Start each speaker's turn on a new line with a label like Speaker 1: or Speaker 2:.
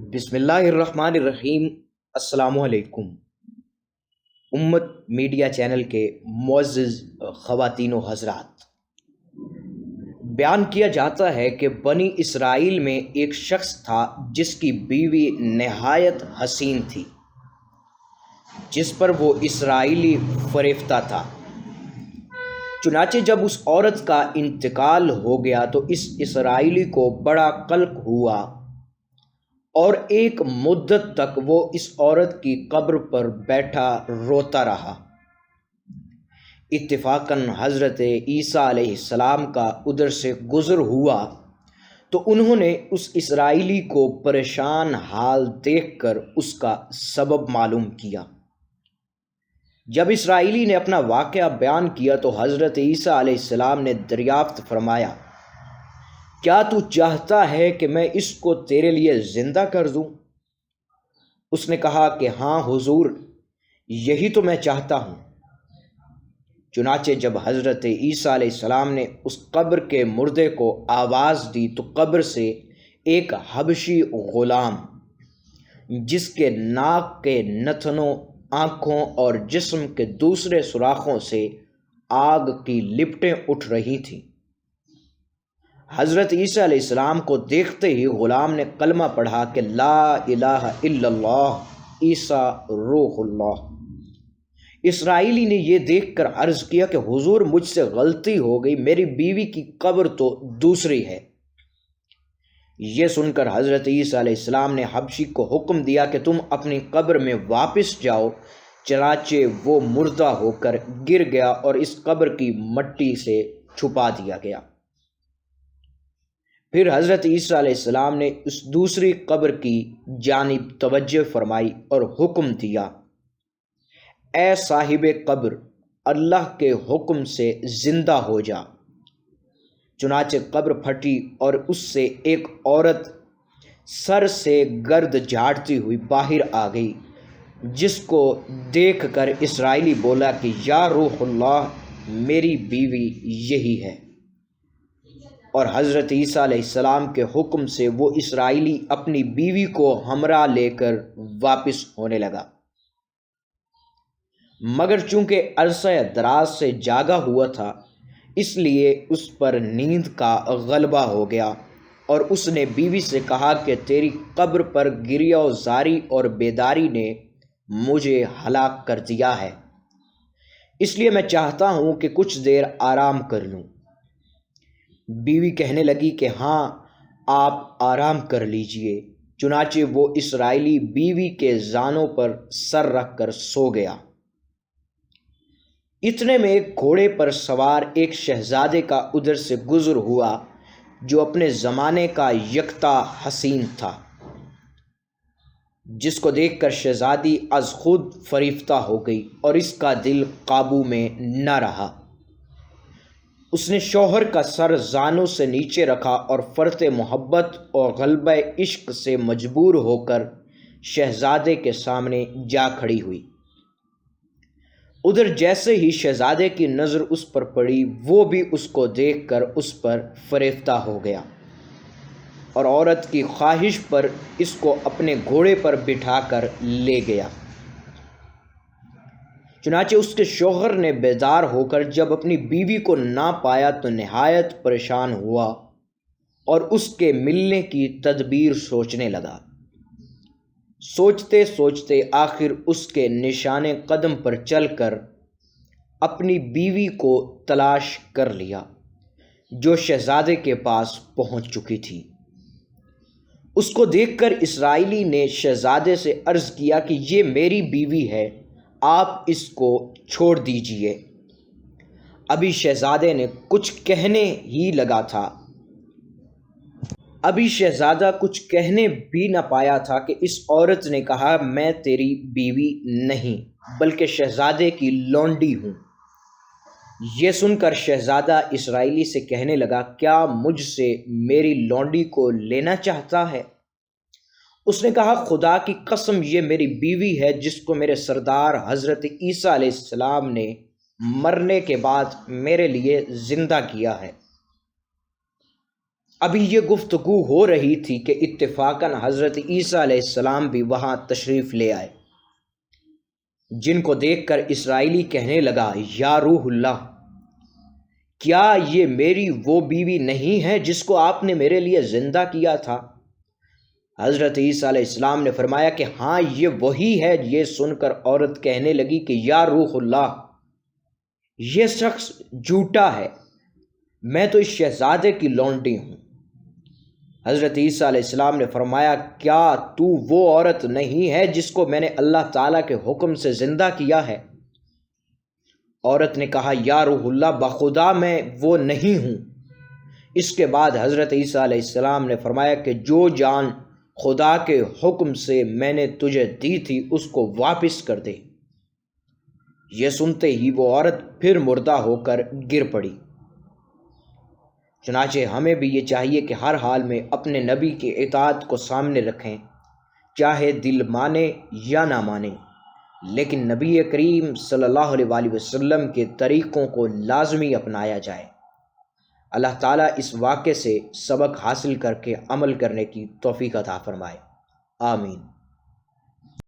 Speaker 1: بسم اللہ الرحمن الرحیم۔ السلام علیکم۔ امت میڈیا چینل کے معزز خواتین و حضرات، بیان کیا جاتا ہے کہ بنی اسرائیل میں ایک شخص تھا جس کی بیوی نہایت حسین تھی، جس پر وہ اسرائیلی فریفتہ تھا۔ چنانچہ جب اس عورت کا انتقال ہو گیا تو اس اسرائیلی کو بڑا قلق ہوا اور ایک مدت تک وہ اس عورت کی قبر پر بیٹھا روتا رہا۔ اتفاقاً حضرت عیسیٰ علیہ السلام کا ادھر سے گزر ہوا تو انہوں نے اس اسرائیلی کو پریشان حال دیکھ کر اس کا سبب معلوم کیا۔ جب اسرائیلی نے اپنا واقعہ بیان کیا تو حضرت عیسیٰ علیہ السلام نے دریافت فرمایا، کیا تو چاہتا ہے کہ میں اس کو تیرے لیے زندہ کر دوں؟ اس نے کہا کہ ہاں حضور، یہی تو میں چاہتا ہوں۔ چنانچہ جب حضرت عیسیٰ علیہ السلام نے اس قبر کے مردے کو آواز دی تو قبر سے ایک حبشی غلام، جس کے ناک کے نتنوں، آنکھوں اور جسم کے دوسرے سوراخوں سے آگ کی لپٹیں اٹھ رہی تھیں، حضرت عیسیٰ علیہ السلام کو دیکھتے ہی غلام نے کلمہ پڑھا کہ لا الہ الا اللہ عیسیٰ روح اللہ۔ اسرائیلی نے یہ دیکھ کر عرض کیا کہ حضور، مجھ سے غلطی ہو گئی، میری بیوی کی قبر تو دوسری ہے۔ یہ سن کر حضرت عیسیٰ علیہ السلام نے حبشی کو حکم دیا کہ تم اپنی قبر میں واپس جاؤ۔ چنانچہ وہ مردہ ہو کر گر گیا اور اس قبر کی مٹی سے چھپا دیا گیا۔ پھر حضرت عیسیٰ علیہ السلام نے اس دوسری قبر کی جانب توجہ فرمائی اور حکم دیا، اے صاحب قبر، اللہ کے حکم سے زندہ ہو جا۔ چنانچہ قبر پھٹی اور اس سے ایک عورت سر سے گرد جھاڑتی ہوئی باہر آ گئی، جس کو دیکھ کر اسرائیلی بولا کہ یا روح اللہ، میری بیوی یہی ہے۔ اور حضرت عیسیٰ علیہ السلام کے حکم سے وہ اسرائیلی اپنی بیوی کو ہمراہ لے کر واپس ہونے لگا، مگر چونکہ عرصہ دراز سے جاگا ہوا تھا اس لیے اس پر نیند کا غلبہ ہو گیا، اور اس نے بیوی سے کہا کہ تیری قبر پر گریہ و زاری اور بیداری نے مجھے ہلاک کر دیا ہے، اس لیے میں چاہتا ہوں کہ کچھ دیر آرام کر لوں۔ بیوی کہنے لگی کہ ہاں، آپ آرام کر لیجئے۔ چنانچہ وہ اسرائیلی بیوی کے زانوں پر سر رکھ کر سو گیا۔ اتنے میں ایک گھوڑے پر سوار ایک شہزادے کا ادھر سے گزر ہوا جو اپنے زمانے کا یکتا حسین تھا، جس کو دیکھ کر شہزادی از خود فریفتہ ہو گئی اور اس کا دل قابو میں نہ رہا۔ اس نے شوہر کا سر زانوں سے نیچے رکھا اور فرط محبت اور غلبہ عشق سے مجبور ہو کر شہزادے کے سامنے جا کھڑی ہوئی۔ ادھر جیسے ہی شہزادے کی نظر اس پر پڑی، وہ بھی اس کو دیکھ کر اس پر فریفتہ ہو گیا اور عورت کی خواہش پر اس کو اپنے گھوڑے پر بٹھا کر لے گیا۔ چنانچہ اس کے شوہر نے بیدار ہو کر جب اپنی بیوی کو نہ پایا تو نہایت پریشان ہوا اور اس کے ملنے کی تدبیر سوچنے لگا۔ سوچتے سوچتے آخر اس کے نشان قدم پر چل کر اپنی بیوی کو تلاش کر لیا، جو شہزادے کے پاس پہنچ چکی تھی۔ اس کو دیکھ کر اسرائیلی نے شہزادے سے عرض کیا کہ یہ میری بیوی ہے، آپ اس کو چھوڑ دیجئے۔ ابھی شہزادے نے کچھ کہنے ہی لگا تھا، ابھی شہزادہ کچھ کہنے بھی نہ پایا تھا کہ اس عورت نے کہا، میں تیری بیوی نہیں بلکہ شہزادے کی لونڈی ہوں۔ یہ سن کر شہزادہ اسرائیلی سے کہنے لگا، کیا مجھ سے میری لونڈی کو لینا چاہتا ہے؟ اس نے کہا، خدا کی قسم، یہ میری بیوی ہے جس کو میرے سردار حضرت عیسیٰ علیہ السلام نے مرنے کے بعد میرے لیے زندہ کیا ہے۔ ابھی یہ گفتگو ہو رہی تھی کہ اتفاقاً حضرت عیسیٰ علیہ السلام بھی وہاں تشریف لے آئے، جن کو دیکھ کر اسرائیلی کہنے لگا، یا روح اللہ، کیا یہ میری وہ بیوی نہیں ہے جس کو آپ نے میرے لیے زندہ کیا تھا؟ حضرت عیسیٰ علیہ السلام نے فرمایا کہ ہاں یہ وہی ہے۔ یہ سن کر عورت کہنے لگی کہ یا روح اللہ، یہ شخص جھوٹا ہے، میں تو اس شہزادے کی لونڈی ہوں۔ حضرت عیسیٰ علیہ السلام نے فرمایا، کیا تو وہ عورت نہیں ہے جس کو میں نے اللہ تعالیٰ کے حکم سے زندہ کیا ہے؟ عورت نے کہا، یا روح اللہ، بخدا میں وہ نہیں ہوں۔ اس کے بعد حضرت عیسیٰ علیہ السلام نے فرمایا کہ جو جان خدا کے حکم سے میں نے تجھے دی تھی اس کو واپس کر دے۔ یہ سنتے ہی وہ عورت پھر مردہ ہو کر گر پڑی۔ چنانچہ ہمیں بھی یہ چاہیے کہ ہر حال میں اپنے نبی کی اطاعت کو سامنے رکھیں، چاہے دل مانے یا نہ مانے، لیکن نبی کریم صلی اللہ علیہ وآلہ وسلم کے طریقوں کو لازمی اپنایا جائے۔ اللہ تعالیٰ اس واقعے سے سبق حاصل کر کے عمل کرنے کی توفیق عطا فرمائے، آمین۔